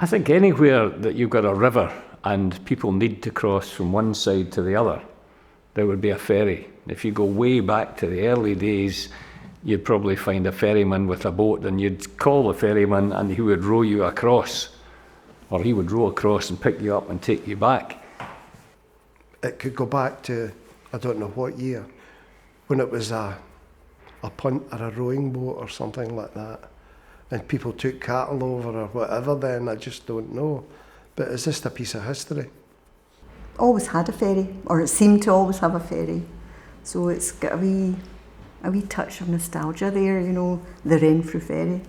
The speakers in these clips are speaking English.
I think anywhere that you've got a river and people need to cross from one side to the other, there would be a ferry. If you go way back to the early days, you'd probably find a ferryman with a boat, and you'd call the ferryman and he would row you across, or he would row across and pick you up and take you back. It could go back to, I don't know what year, when it was a punt or a rowing boat or something like that, and people took cattle over or whatever then, I just don't know. But it's just a piece of history. Always had a ferry, or it seemed to always have a ferry. So it's got a wee touch of nostalgia there, you know, the Renfrew Ferry.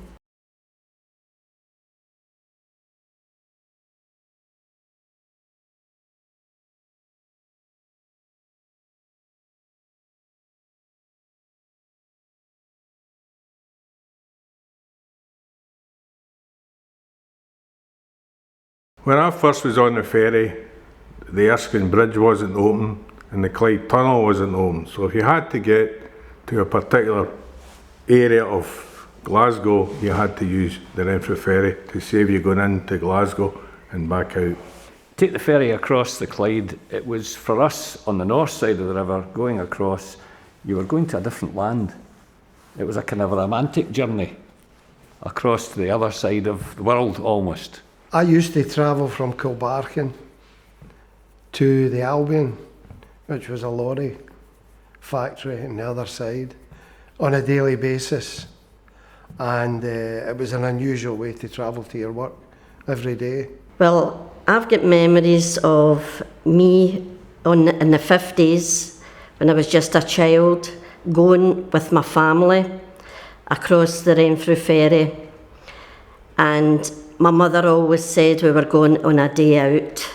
When I first was on the ferry, the Erskine Bridge wasn't open and the Clyde Tunnel wasn't open. So if you had to get to a particular area of Glasgow, you had to use the Renfrew Ferry to save you going into Glasgow and back out. Take the ferry across the Clyde. It was, for us on the north side of the river, going across, you were going to a different land. It was a kind of a romantic journey across to the other side of the world almost. I used to travel from Kilbarchan to the Albion, which was a lorry factory on the other side, on a daily basis. And it was an unusual way to travel to your work every day. Well, I've got memories of me in the 50s, when I was just a child, going with my family across the Renfrew Ferry. And my mother always said we were going on a day out.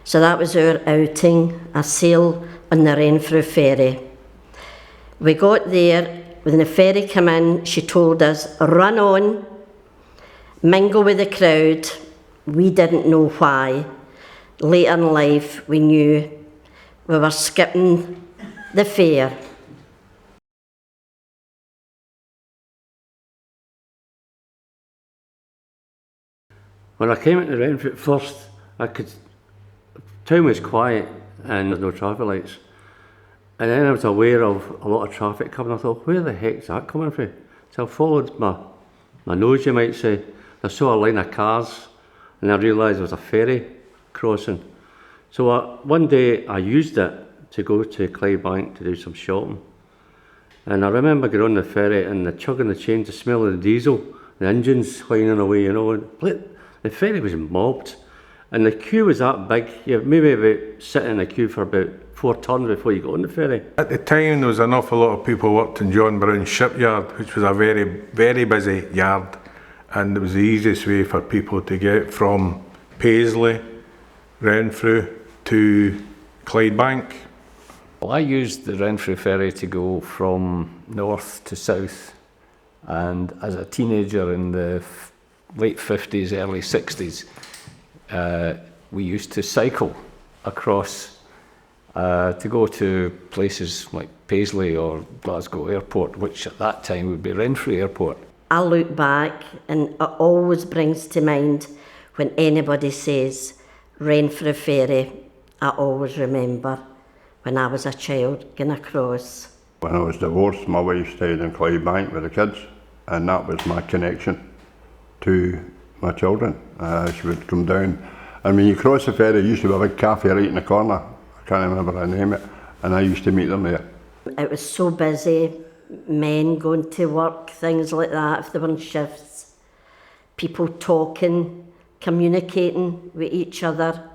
So that was our outing, a sail on the Renfrew Ferry. We got there, when the ferry came in, she told us, run on, mingle with the crowd. We didn't know why. Later in life, we knew we were skipping the fair. When I came into Renfrew first, town was quiet and there was no traffic lights. And then I was aware of a lot of traffic coming. I thought, where the heck's that coming from? So I followed my nose, you might say. I saw a line of cars and I realised there was a ferry crossing. So one day I used it to go to Clydebank to do some shopping. And I remember going on the ferry and the chugging the chain, the smell of the diesel, the engines whining away, you know. The ferry was mobbed, and the queue was that big. You maybe about sitting in a queue for about 4 turns before you got on the ferry. At the time, there was an awful lot of people worked in John Brown's shipyard, which was a very, very busy yard, and it was the easiest way for people to get from Paisley, Renfrew to Clydebank. Well, I used the Renfrew Ferry to go from north to south, and as a teenager in the late 50s, early 60s, we used to cycle across to go to places like Paisley or Glasgow Airport, which at that time would be Renfrew Airport. I look back and it always brings to mind when anybody says Renfrew Ferry, I always remember when I was a child going across. When I was divorced, my wife stayed in Clydebank with the kids, and that was my connection to my children. She would come down, and when you cross the ferry, there used to be a big cafe right in the corner. I can't remember the name of it, and I used to meet them there. It was so busy, men going to work, things like that, if they were on shifts, people talking, communicating with each other.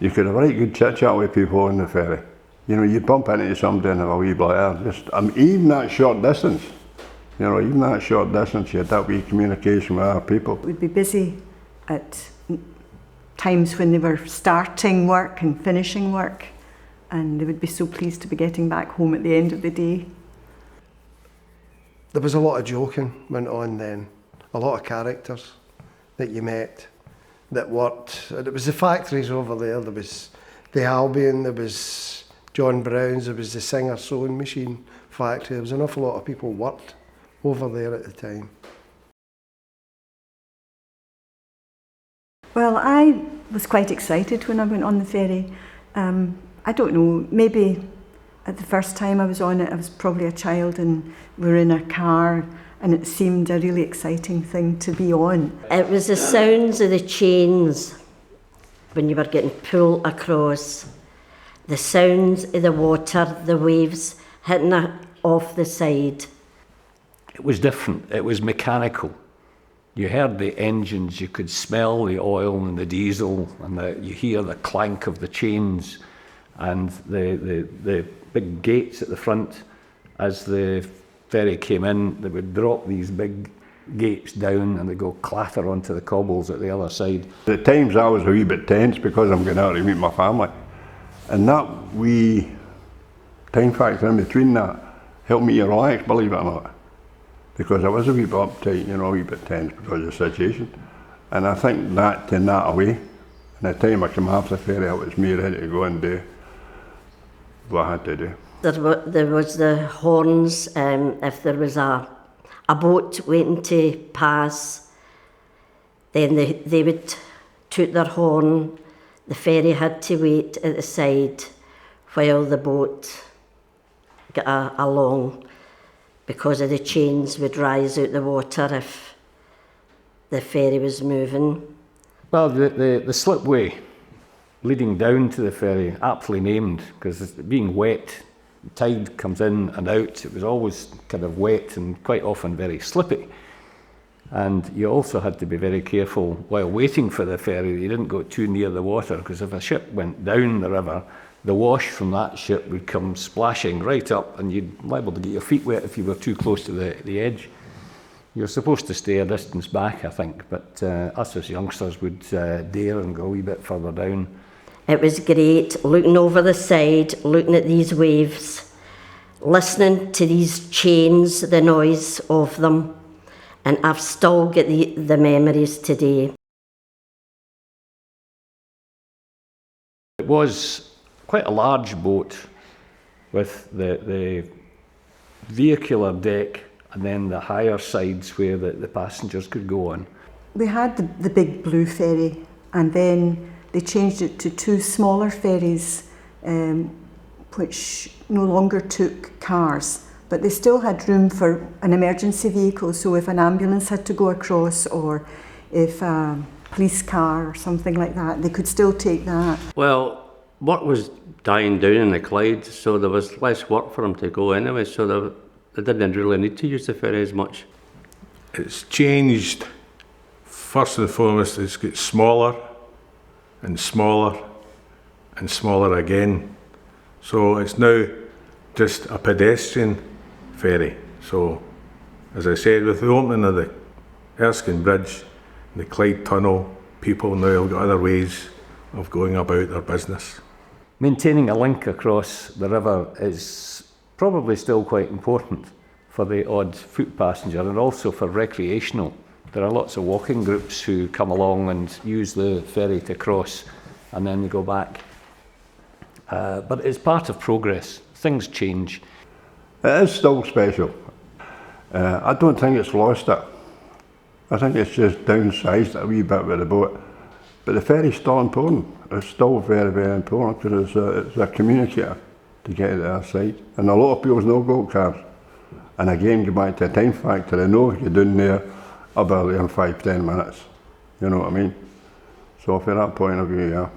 You could have a right good chit-chat with people on the ferry. You know, you bump into somebody and have a wee blather, even that short distance. You know, even that short distance, you had that wee communication with other people. We'd be busy at times when they were starting work and finishing work, and they would be so pleased to be getting back home at the end of the day. There was a lot of joking went on then, a lot of characters that you met that worked. And it was the factories over there was the Albion, there was John Brown's, there was the Singer sewing machine factory. There was an awful lot of people worked over there at the time. Well, I was quite excited when I went on the ferry. I don't know, maybe at the first time I was on it, I was probably a child and we were in a car and it seemed a really exciting thing to be on. It was the sounds of the chains when you were getting pulled across, the sounds of the water, the waves hitting off the side. It was different. It was mechanical. You heard the engines, you could smell the oil and the diesel, and you hear the clank of the chains and the big gates at the front. As the ferry came in, they would drop these big gates down and they go clatter onto the cobbles at the other side. At times I was a wee bit tense because I'm going out to meet my family. And that wee time factor in between that helped me to relax, believe it or not. Because I was a wee bit uptight, you know, a wee bit tense because of the situation. And I think that turned that away. And the time I came off the ferry, I was me ready to go and do what I had to do. There was the horns, if there was a boat waiting to pass, then they would toot their horn. The ferry had to wait at the side while the boat got along, because of the chains would rise out the water if the ferry was moving. Well, the slipway leading down to the ferry, aptly named, because being wet, the tide comes in and out, it was always kind of wet and quite often very slippy. And you also had to be very careful while waiting for the ferry that you didn't go too near the water, because if a ship went down the river, the wash from that ship would come splashing right up and you'd be liable to get your feet wet if you were too close to the edge. You're supposed to stay a distance back, I think, but us as youngsters would dare and go a wee bit further down. It was great, looking over the side, looking at these waves, listening to these chains, the noise of them, and I've still got the memories today. It was quite a large boat with the vehicular deck and then the higher sides where the passengers could go on. We had the big blue ferry, and then they changed it to two smaller ferries which no longer took cars, but they still had room for an emergency vehicle, so if an ambulance had to go across or if a police car or something like that, they could still take that. Well, work was dying down in the Clyde, so there was less work for them to go anyway, so they didn't really need to use the ferry as much. It's changed. First and foremost, it's got smaller and smaller and smaller again. So it's now just a pedestrian ferry. So, as I said, with the opening of the Erskine Bridge, the Clyde Tunnel, people now have got other ways of going about their business. Maintaining a link across the river is probably still quite important for the odd foot passenger and also for recreational. There are lots of walking groups who come along and use the ferry to cross and then they go back. But it's part of progress. Things change. It is still special. I don't think it's lost it. I think it's just downsized it a wee bit with the boat. But the ferry's still important. It's still very, very important because it's a communicator to get to the other side. And a lot of people know go cars. And again, go back to the time factor. I know if you're down there, I'll be there in 5-10 minutes. You know what I mean? So from that point of view, yeah.